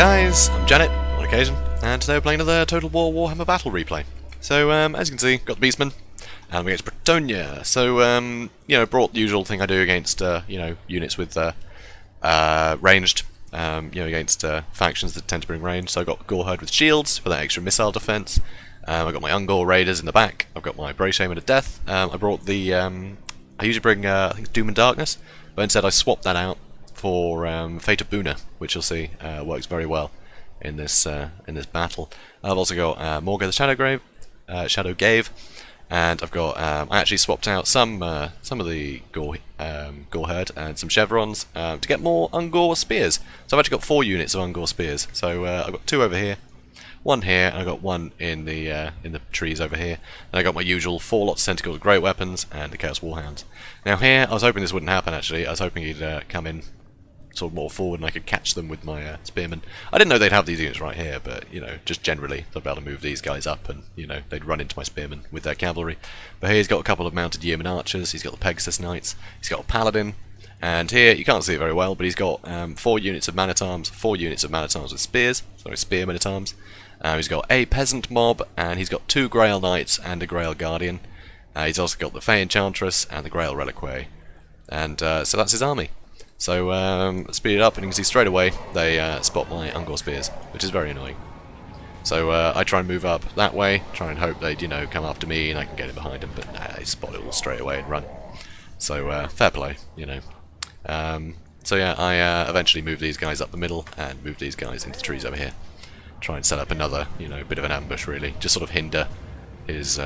guys, I'm Janet, on occasion, and today we're playing another Total War Warhammer Battle Replay. So, as you can see, got the Beastmen, and we're against Bretonnia. So, you know, brought the usual thing I do against, you know, units with ranged, you know, against factions that tend to bring range. So I've got Goreherd with shields for that extra missile defense. I've got my Ungor Raiders in the back. I've got my Brace Shaman of Death. I brought the, I usually bring, I think it's Doom and Darkness, but instead I swapped that out for Fate of Buna, which you'll see works very well in this battle. I've also got Morga the Shadow Gave, and I've got I actually swapped out some of the Goreherd and some Chevrons to get more Ungor spears. So I've actually got 4 units of Ungor spears. So I've got 2 over here, 1 here, and I've got 1 in the trees over here. And I got my usual 4 lots of Tentacles, Great Weapons, and the Chaos Warhounds. Now here, I was hoping this wouldn't happen actually. I was hoping he'd come in sort of more forward and I could catch them with my spearmen. I didn't know they'd have these units right here, but you know, just generally they'll be able to move these guys up and you know, they'd run into my spearmen with their cavalry. But here he's got a couple of mounted yeoman archers, he's got the Pegasus Knights, he's got a paladin, and here, you can't see it very well, but he's got 4 units of man-at-arms, 4 units of man-at-arms with spears, sorry, spearmen-at-arms. He's got a peasant mob, and he's got 2 Grail Knights and a Grail Guardian. He's also got the Fey Enchantress and the Grail Reliquary. And so that's his army. So speed it up, and you can see straight away they spot my Ungor spears, which is very annoying. So I try and move up that way, try and hope they'd, you know, come after me and I can get in behind them, but they spot it all straight away and run. So fair play, you know. So yeah, I eventually move these guys up the middle and move these guys into the trees over here. Try and set up another, you know, bit of an ambush really, just sort of hinder his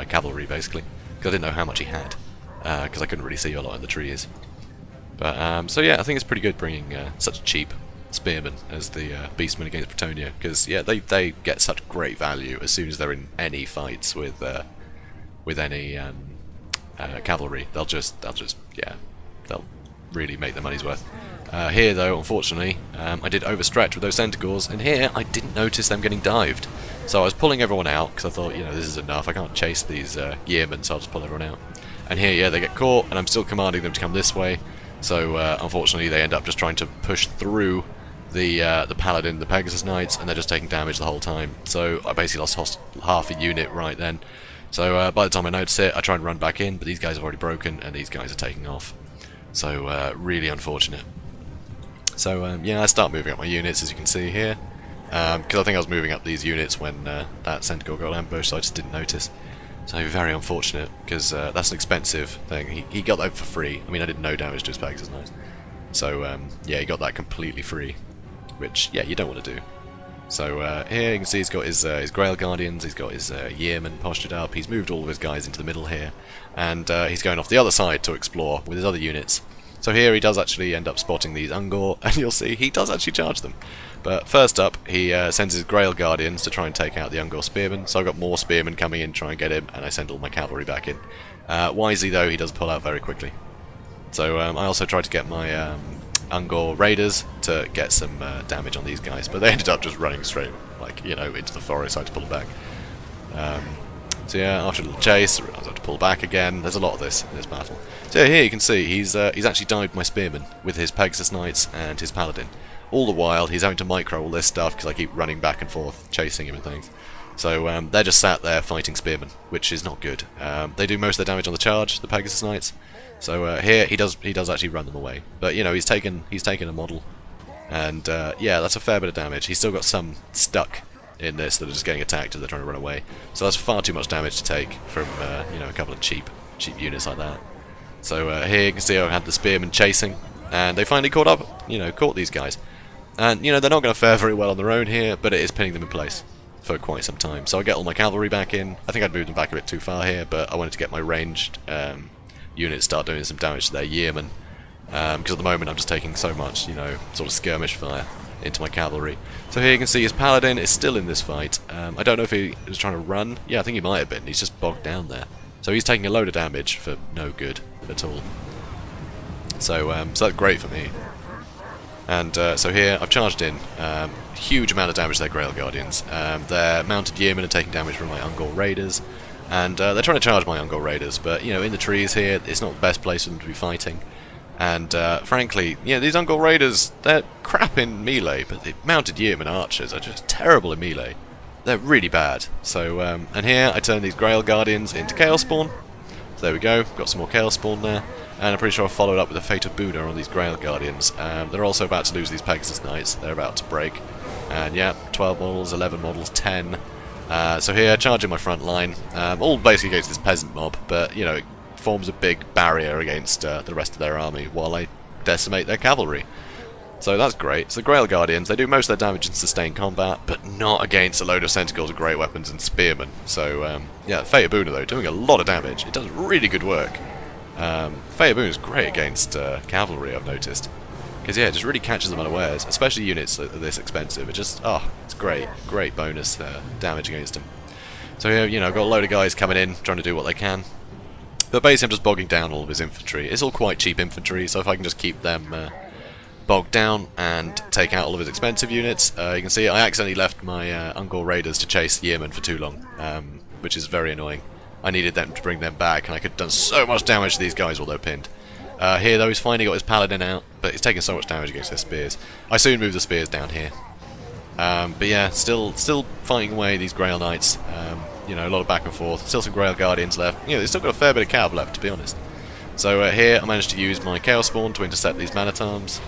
cavalry basically, because I didn't know how much he had, because I couldn't really see a lot in the trees. But so yeah, I think it's pretty good bringing such cheap spearmen as the Beastmen against Bretonnia, because yeah, they get such great value as soon as they're in any fights with any cavalry. They'll just yeah, they'll really make their money's worth. Here though, unfortunately, I did overstretch with those Centaurs, and here I didn't notice them getting dived. So I was pulling everyone out because I thought, you know, this is enough. I can't chase these yeomen, so I'll just pull everyone out. And here, yeah, they get caught, and I'm still commanding them to come this way. So unfortunately, they end up just trying to push through the Paladin, the Pegasus Knights, and they're just taking damage the whole time. So I basically lost half a unit right then. So by the time I notice it, I try and run back in, but these guys have already broken, and these guys are taking off. So really unfortunate. So yeah, I start moving up my units, as you can see here, because I think I was moving up these units when that Centaur got ambushed, so I just didn't notice. So very unfortunate, because that's an expensive thing. He got that for free. I mean, I did no damage to his Pegasus Knights. So yeah, he got that completely free, which yeah, you don't want to do. So here you can see he's got his Grail Guardians, he's got his Yeomen postured up, he's moved all of his guys into the middle here, and he's going off the other side to explore with his other units. So here he does actually end up spotting these Ungor, and you'll see he does actually charge them. But first up, he sends his Grail Guardians to try and take out the Ungor Spearmen, so I've got more Spearmen coming in to try and get him, and I send all my cavalry back in. Wisely though, he does pull out very quickly. So I also tried to get my Ungor Raiders to get some damage on these guys, but they ended up just running straight, like, you know, into the forest, so I had to pull them back. So yeah, after a little chase, I have to pull back again. There's a lot of this in this battle. So yeah, here you can see he's actually dived my Spearmen with his Pegasus Knights and his Paladin. All the while, he's having to micro all this stuff because I keep running back and forth, chasing him and things. So they're just sat there fighting Spearmen, which is not good. They do most of their damage on the charge, the Pegasus Knights. So here he does actually run them away. But you know, he's taken a model, and yeah, that's a fair bit of damage. He's still got some stuck in this that are just getting attacked as they're trying to run away. So that's far too much damage to take from you know, a couple of cheap units like that. So here you can see I had the Spearmen chasing, and they finally caught these guys. And you know, they're not going to fare very well on their own here, but it is pinning them in place for quite some time. So I get all my cavalry back in. I think I'd moved them back a bit too far here, but I wanted to get my ranged units start doing some damage to their yeomen, because at the moment I'm just taking so much, you know, sort of skirmish fire into my cavalry. So here you can see his Paladin is still in this fight. I don't know if he was trying to run. Yeah, I think he might have been. He's just bogged down there. So he's taking a load of damage for no good at all. So so that's great for me. And so here I've charged in huge amount of damage to their Grail Guardians. Their mounted yeomen are taking damage from my Ungor Raiders, and they're trying to charge my Ungor Raiders, but you know, in the trees here, it's not the best place for them to be fighting. And frankly, yeah, these Ungol Raiders, they're crap in melee, but the mounted yeoman archers are just terrible in melee. They're really bad. So, and here I turn these Grail Guardians into Chaos Spawn. So there we go, got some more Chaos Spawn there. And I'm pretty sure I followed up with a Fate of Boona on these Grail Guardians. They're also about to lose these Pegasus Knights, they're about to break. And yeah, 12 models, 11 models, 10. So here, charging my front line, all basically against this peasant mob, but, you know, it forms a big barrier against the rest of their army while I decimate their cavalry. So that's great. So the Grail Guardians, they do most of their damage in sustained combat, but not against a load of Centaurs with great weapons and spearmen. So, yeah, Fate of Boona, though, doing a lot of damage. It does really good work. Fate of Boona is great against cavalry, I've noticed. Because, yeah, it just really catches them unawares, especially units that are this expensive. It just, oh, it's great. Great bonus damage against them. So, here, you know, I've got a load of guys coming in, trying to do what they can. But basically I'm just bogging down all of his infantry. It's all quite cheap infantry, so if I can just keep them bogged down and take out all of his expensive units, you can see I accidentally left my Ungol Raiders to chase the Yeomen for too long, which is very annoying. I needed them to bring them back, and I could have done so much damage to these guys while they're pinned. Here though, he's finally got his Paladin out, but he's taking so much damage against their spears. I soon move the spears down here. But yeah, still fighting away these Grail Knights. You know, a lot of back and forth. Still some Grail Guardians left. You know, they've still got a fair bit of cav left, to be honest. So here, I managed to use my Chaos Spawn to intercept these Man-at-Arms.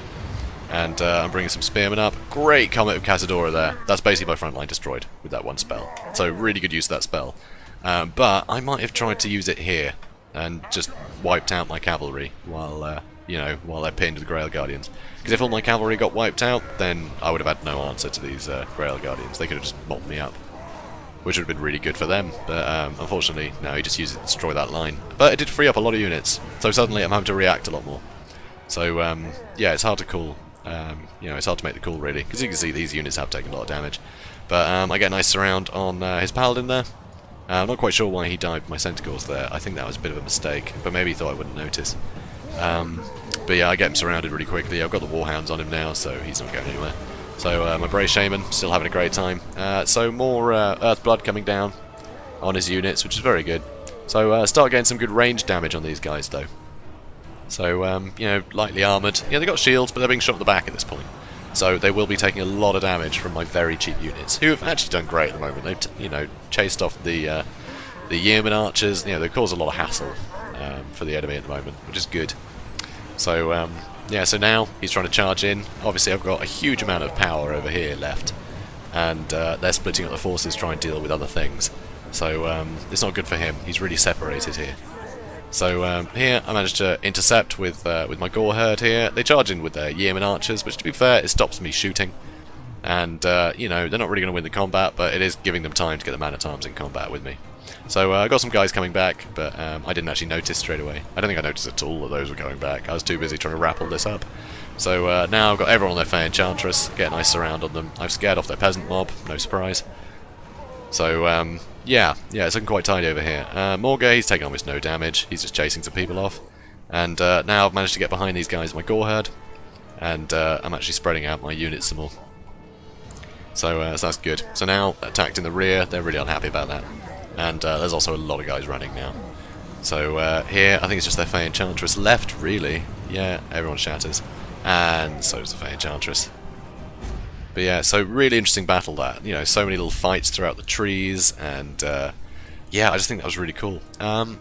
And I'm bringing some Spearmen up. Great Comet of Casadora there. That's basically my front line destroyed with that one spell. So really good use of that spell. But I might have tried to use it here and just wiped out my cavalry while, you know, while they're pinned with the Grail Guardians. Because if all my cavalry got wiped out, then I would have had no answer to these Grail Guardians. They could have just mopped me up, which would have been really good for them. But unfortunately, no, he just used it to destroy that line. But it did free up a lot of units, so suddenly I'm having to react a lot more. So yeah, it's hard to call. You know, it's hard to make the call really, because you can see these units have taken a lot of damage. But I get a nice surround on his Paladin there. I'm not quite sure why he died with my Centaurs there. I think that was a bit of a mistake, but maybe he thought I wouldn't notice. But yeah, I get him surrounded really quickly. I've got the Warhounds on him now, so he's not going anywhere. So my Brave Shaman, still having a great time. So more Earthblood coming down on his units, which is very good. So start getting some good range damage on these guys though. So, you know, lightly armoured. Yeah, they've got shields, but they're being shot at the back at this point. So they will be taking a lot of damage from my very cheap units, who have actually done great at the moment. They've, you know, chased off the Yeoman archers. You know, they cause a lot of hassle for the enemy at the moment, which is good. So, yeah, so now he's trying to charge in. Obviously, I've got a huge amount of power over here left, and they're splitting up the forces trying to deal with other things. So, it's not good for him. He's really separated here. So here I managed to intercept with my Gore Herd here. They charge in with their Yeoman archers, which to be fair, it stops me shooting. And, you know, they're not really going to win the combat, but it is giving them time to get the Man-at-Arms in combat with me. So I got some guys coming back, but I didn't actually notice straight away. I don't think I noticed at all that those were going back. I was too busy trying to wrap all this up. So now I've got everyone on their Fey Enchantress, get a nice surround on them. I've scared off their peasant mob, no surprise. So, yeah, it's looking quite tidy over here. Morgay, he's taking almost no damage. He's just chasing some people off. And now I've managed to get behind these guys with my Gore Herd. And I'm actually spreading out my units some more. So, so that's good. So now, attacked in the rear, they're really unhappy about that. And there's also a lot of guys running now. So here, I think it's just their Fey Enchantress left, really. Yeah, everyone shatters. And so does the Fey Enchantress. But yeah, so really interesting battle that. You know, so many little fights throughout the trees, and yeah, I just think that was really cool. Yeah,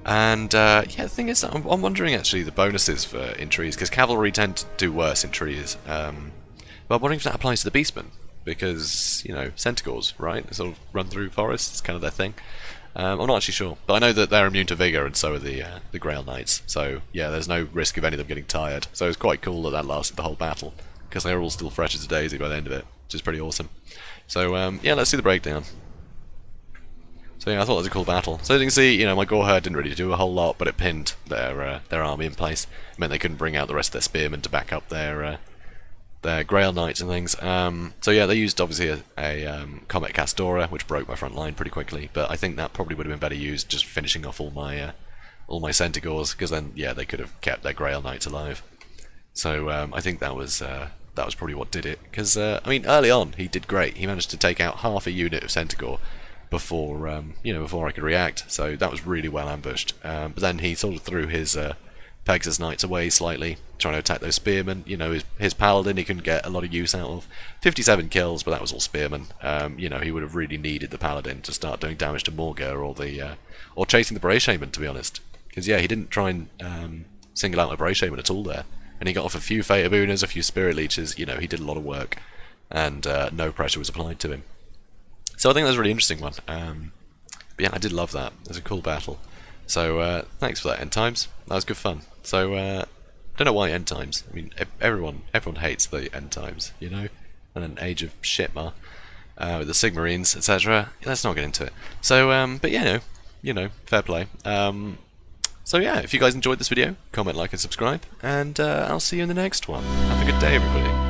the thing is, I'm wondering actually the bonuses for in trees, because cavalry tend to do worse in trees. But I'm wondering if that applies to the Beastmen, because, you know, Centaurs, right? They sort of run through forests, it's kind of their thing. I'm not actually sure, but I know that they're immune to Vigour, and so are the Grail Knights. So yeah, there's no risk of any of them getting tired. So it's quite cool that that lasted the whole battle, because they were all still fresh as a daisy by the end of it, which is pretty awesome. So yeah, let's see the breakdown. So yeah, I thought it was a cool battle. So as you can see, you know, my Gore Herd didn't really do a whole lot, but it pinned their army in place. It meant they couldn't bring out the rest of their spearmen to back up their Grail Knights and things. So yeah, they used obviously a Comet Castora, which broke my front line pretty quickly. But I think that probably would have been better used just finishing off all my Centaurs, because then yeah, they could have kept their Grail Knights alive. So I think that was probably what did it. Because I mean, early on he did great. He managed to take out half a unit of Centaur before you know, before I could react. So that was really well ambushed. But then he sort of threw his pegs his knights away slightly, trying to attack those spearmen. You know, his paladin he couldn't get a lot of use out of. 57 kills, but that was all spearmen. You know, he would have really needed the paladin to start doing damage to Morga or chasing the Bray Shaman, to be honest. Because yeah, he didn't try and single out a Bray Shaman at all there, and he got off a few Fate Abooners, a few Spirit Leeches. You know, he did a lot of work, and no pressure was applied to him. So I think that was a really interesting one. But yeah, I did love that. It was a cool battle. So thanks for that, End Times. That was good fun. So don't know why End Times. I mean, everyone hates the End Times, you know, and an Age of Shitmar with the Sigmarines, etc. Let's not get into it. So, but yeah, you know, fair play. So yeah, if you guys enjoyed this video, comment, like, and subscribe, and I'll see you in the next one. Have a good day, everybody.